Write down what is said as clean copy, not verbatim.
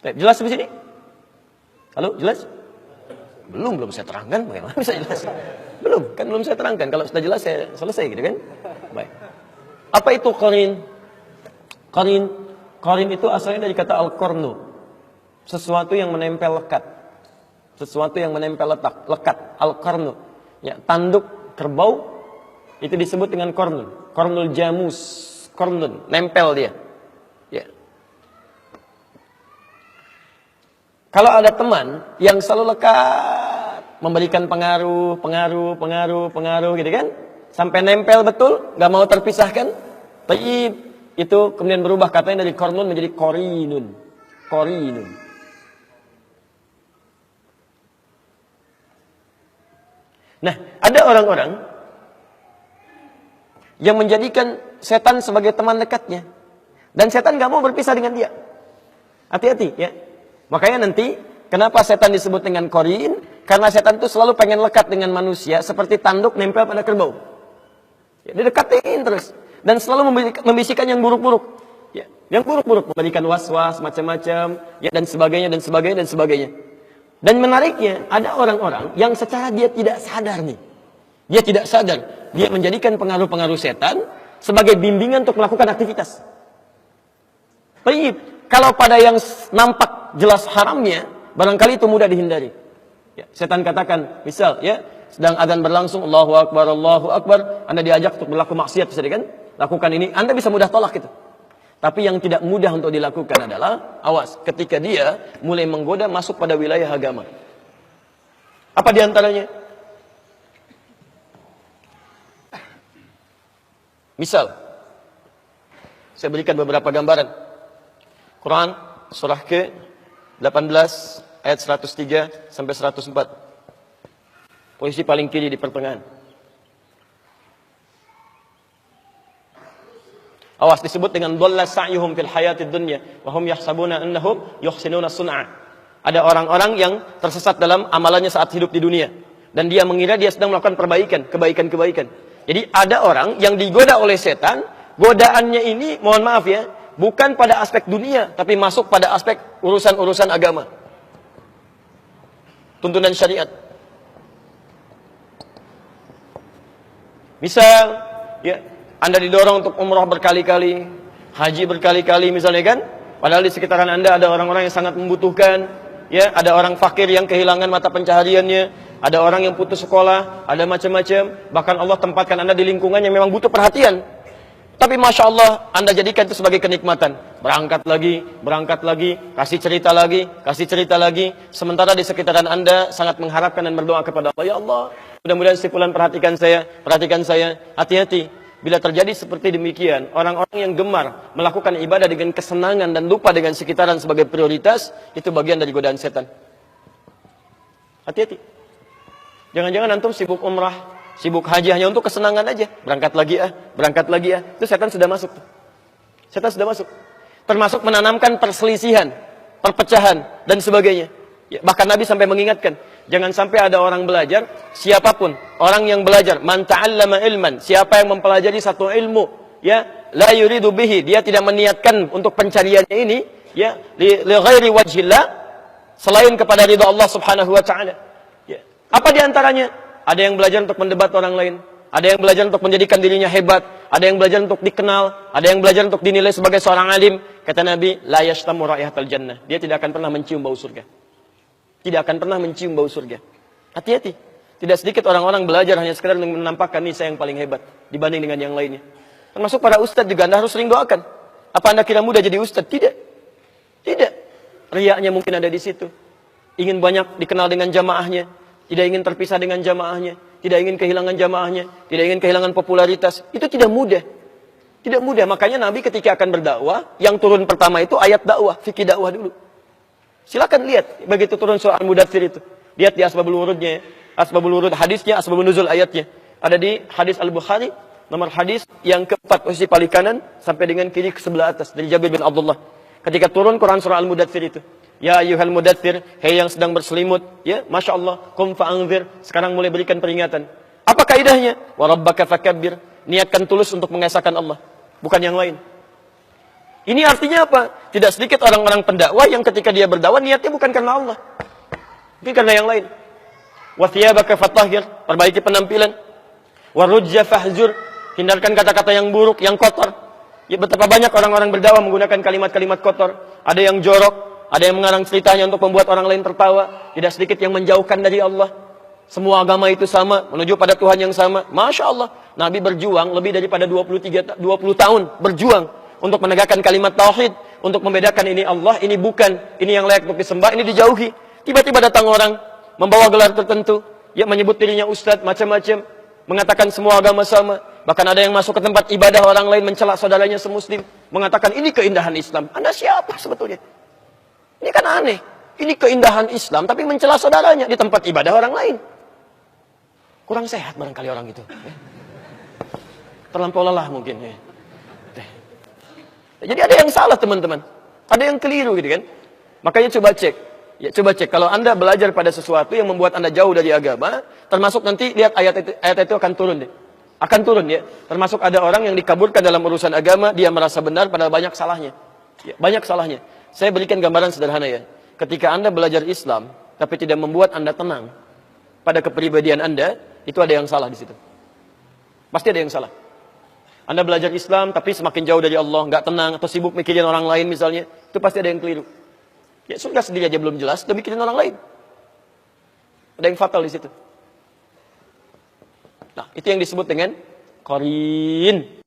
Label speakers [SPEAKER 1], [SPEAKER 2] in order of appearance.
[SPEAKER 1] Jelas di sini? Halo, jelas? Belum saya terangkan, bagaimana bisa jelas? Belum saya terangkan. Kalau sudah jelas saya selesai gitu kan? Baik. Apa itu qarin? Qarin itu asalnya dari kata al-qarnu. Sesuatu yang menempel lekat. Sesuatu yang menempel lekat. Al-qarnu. Ya, tanduk kerbau itu disebut dengan qarnun. Qarnul jamus. Qarnun, nempel dia. Ya. Kalau ada teman yang selalu lekat, memberikan pengaruh gitu kan, sampai nempel betul, nggak mau terpisahkan, taib, itu kemudian berubah katanya dari qarnun menjadi qarinun. Nah, ada orang-orang yang menjadikan setan sebagai teman dekatnya, dan setan nggak mau berpisah dengan dia. Hati-hati ya. Makanya nanti kenapa setan disebut dengan qarin? Karena setan itu selalu pengen lekat dengan manusia seperti tanduk nempel pada kerbau. Ya, dia dekatin terus dan selalu membisikkan yang buruk-buruk. Ya, yang buruk-buruk, memberikan was-was macam-macam, ya dan sebagainya. Dan menariknya ada orang-orang yang secara dia tidak sadar nih. Dia tidak sadar, dia menjadikan pengaruh-pengaruh setan sebagai bimbingan untuk melakukan aktivitas. Baik, kalau pada yang nampak jelas haramnya, barangkali itu mudah dihindari. Ya, setan katakan, misal, ya, sedang adzan berlangsung, Allahu Akbar, Anda diajak untuk berlaku maksiat, bisa kan? Lakukan ini, Anda bisa mudah tolak itu. Tapi yang tidak mudah untuk dilakukan adalah, awas, ketika dia mulai menggoda masuk pada wilayah agama. Apa diantaranya? Misal, saya berikan beberapa gambaran. Quran, surah ke-18, ayat 103 sampai 104. Posisi paling kiri di pertengahan. Awas, disebut dengan dhalla sa'yuhum fil hayatid dunya wa hum yahsabuna annahum yuhsinuna sun'a. Ada orang-orang yang tersesat dalam amalannya saat hidup di dunia dan dia mengira dia sedang melakukan kebaikan. Jadi ada orang yang digoda oleh setan, godaannya ini mohon maaf ya, bukan pada aspek dunia, tapi masuk pada aspek urusan-urusan agama. Tuntunan syariat. Misal, ya, Anda didorong untuk umrah berkali-kali, haji berkali-kali misalnya kan, padahal di sekitaran Anda ada orang-orang yang sangat membutuhkan, ya, ada orang fakir yang kehilangan mata pencahariannya, ada orang yang putus sekolah, ada macam-macam, bahkan Allah tempatkan Anda di lingkungan yang memang butuh perhatian. Tapi Masya Allah, Anda jadikan itu sebagai kenikmatan. Berangkat lagi, kasih cerita lagi. Sementara di sekitaran Anda sangat mengharapkan dan berdoa kepada Allah. Ya Allah, mudah-mudahan si fulan perhatikan saya. Hati-hati. Bila terjadi seperti demikian, orang-orang yang gemar melakukan ibadah dengan kesenangan dan lupa dengan sekitaran sebagai prioritas, itu bagian dari godaan setan. Hati-hati. Jangan-jangan antum sibuk umrah, sibuk haji hanya untuk kesenangan aja. Berangkat lagi ya. Itu setan sudah masuk. Termasuk menanamkan perselisihan, perpecahan, dan sebagainya. Ya, bahkan Nabi sampai mengingatkan, jangan sampai ada orang belajar, siapapun, orang yang belajar, man ta'allama ilman, siapa yang mempelajari satu ilmu, ya, la yuridu bihi, dia tidak meniatkan untuk pencariannya ini, ya, li ghairi wajhillah, selain kepada ridha Allah Subhanahu wa taala. Ya. Apa diantaranya? Ada yang belajar untuk mendebat orang lain, ada yang belajar untuk menjadikan dirinya hebat, ada yang belajar untuk dikenal, ada yang belajar untuk dinilai sebagai seorang alim. Kata Nabi, la yashtamu raihatal jannah. Dia tidak akan pernah mencium bau surga. Hati-hati. Tidak sedikit orang-orang belajar hanya sekedar untuk menampakkan nih saya yang paling hebat dibanding dengan yang lainnya. Termasuk para ustadz juga Anda harus sering doakan. Apa Anda kira mudah jadi ustadz? Tidak. Riaknya mungkin ada di situ. Ingin banyak dikenal dengan jamaahnya, tidak ingin terpisah dengan jamaahnya, tidak ingin kehilangan jamaahnya, tidak ingin kehilangan popularitas. Itu tidak mudah. Makanya Nabi ketika akan berdakwah, yang turun pertama itu ayat dakwah, fikih dakwah dulu. Silakan lihat begitu turun surah Al-Mudaththir itu. Lihat di asbabul wurudnya, asbabul wurud hadisnya, asbabun nuzul ayatnya. Ada di hadis Al-Bukhari, nomor hadis yang keempat, posisi paling kanan sampai dengan kiri ke sebelah atas dari Jabir bin Abdullah. Ketika turun Quran surah Al-Mudaththir itu. Ya ayyuhal mudaththir, hei yang sedang berselimut, ya, Masya Allah, qum fa'anzir, sekarang mulai berikan peringatan. Apa kaidahnya? Wa rabbaka fakabbir, niatkan tulus untuk mengesahkan Allah, bukan yang lain. Ini artinya apa? Tidak sedikit orang-orang pendakwah yang ketika dia berdakwah niatnya bukan karena Allah, tapi karena yang lain. Wa thiyabaka fatahhir, perbaiki penampilan. Wa rujza fahzur, hindarkan kata-kata yang buruk, yang kotor. Ya, betapa banyak orang-orang berdakwah menggunakan kalimat-kalimat kotor. Ada yang jorok, ada yang mengarang ceritanya untuk membuat orang lain tertawa. Tidak sedikit yang menjauhkan dari Allah. Semua agama itu sama, menuju pada Tuhan yang sama. Masya Allah, Nabi berjuang lebih daripada 20 tahun berjuang untuk menegakkan kalimat tauhid, untuk membedakan ini Allah, ini bukan, ini yang layak untuk disembah, ini dijauhi. Tiba-tiba datang orang membawa gelar tertentu, ya menyebut dirinya ustadz, macam-macam, mengatakan semua agama sama. Bahkan ada yang masuk ke tempat ibadah orang lain mencela saudaranya semuslim, mengatakan ini keindahan Islam. Anda siapa sebetulnya? Ini kan aneh. Ini keindahan Islam tapi mencela saudaranya di tempat ibadah orang lain. Kurang sehat barangkali orang itu. Terlampau lelah mungkin. Jadi ada yang salah teman-teman. Ada yang keliru gitu kan. Makanya coba cek. Ya, coba cek. Kalau Anda belajar pada sesuatu yang membuat Anda jauh dari agama, termasuk nanti lihat ayat itu akan turun deh. Akan turun ya. Termasuk ada orang yang dikaburkan dalam urusan agama, dia merasa benar padahal banyak salahnya. Ya, banyak salahnya. Saya berikan gambaran sederhana ya. Ketika Anda belajar Islam, tapi tidak membuat Anda tenang pada kepribadian Anda, itu ada yang salah di situ. Pasti ada yang salah. Anda belajar Islam, tapi semakin jauh dari Allah, nggak tenang, atau sibuk mikirin orang lain misalnya, itu pasti ada yang keliru. Ya surga sendiri aja belum jelas, udah mikirin orang lain. Ada yang fatal di situ. Nah, itu yang disebut dengan qarin.